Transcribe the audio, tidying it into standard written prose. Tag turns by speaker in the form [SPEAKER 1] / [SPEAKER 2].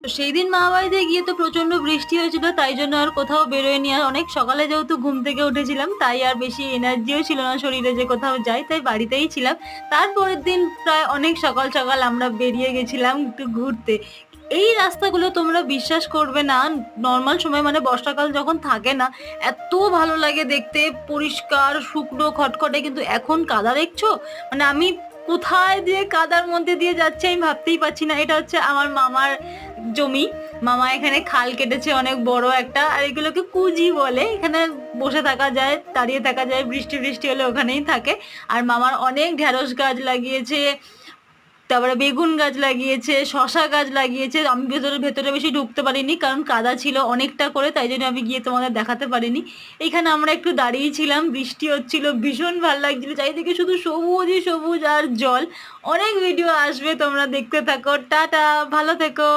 [SPEAKER 1] তো সেইদিন মামাবাড়িতে গিয়ে তো প্রচন্ড বৃষ্টি হয়েছিল, তাই জন্য আর কোথাও বেরোয়নি। আর অনেক সকালে যেহেতু ঘুম থেকে উঠেছিলাম, তাই আর বেশি এনার্জিও ছিল না শরীরে যে কোথাও যাই, তাই বাড়িতেই ছিলাম। তারপরের দিন প্রায় অনেক সকাল সকাল আমরা বেরিয়ে গেছিলাম একটু ঘুরতে। এই রাস্তাগুলো তোমরা বিশ্বাস করবে না, নর্মাল সময় মানে বর্ষাকাল যখন থাকে না, এত ভালো লাগে দেখতে, পরিষ্কার শুকনো খটখটে। কিন্তু এখন কাদা দেখছো, মানে আমি কোথায় দিয়ে কাদার মধ্যে দিয়ে যাচ্ছি আমি ভাবতেই পারছি না। এটা হচ্ছে আমার মামার জমি। মামা এখানে খাল কেটেছে অনেক বড় একটা, আর এগুলোকে কুজি বলে। এখানে বসে থাকা যায়, দাঁড়িয়ে থাকা যায়, বৃষ্টি বৃষ্টি হলে ওখানেই থাকে। আর মামার অনেক ঢেঁড়স গাছ লাগিয়েছে, তারপরে বেগুন গাছ লাগিয়েছে, শশা গাছ লাগিয়েছে। আমি ভেতরে ভেতরে বেশি ঢুকতে পারিনি, কারণ কাদা ছিল অনেকটা করে, তাই জন্য আমি গিয়ে তোমাদের দেখাতে পারিনি। এইখানে আমরা একটু দাঁড়িয়ে ছিলাম, বৃষ্টি হচ্ছিল, ভীষণ ভালো লাগছিল, চারিদিকে শুধু সবুজই সবুজ আর জল। অনেক ভিডিও আসবে, তোমরা দেখতে থাকো। টাটা, ভালো থেকো।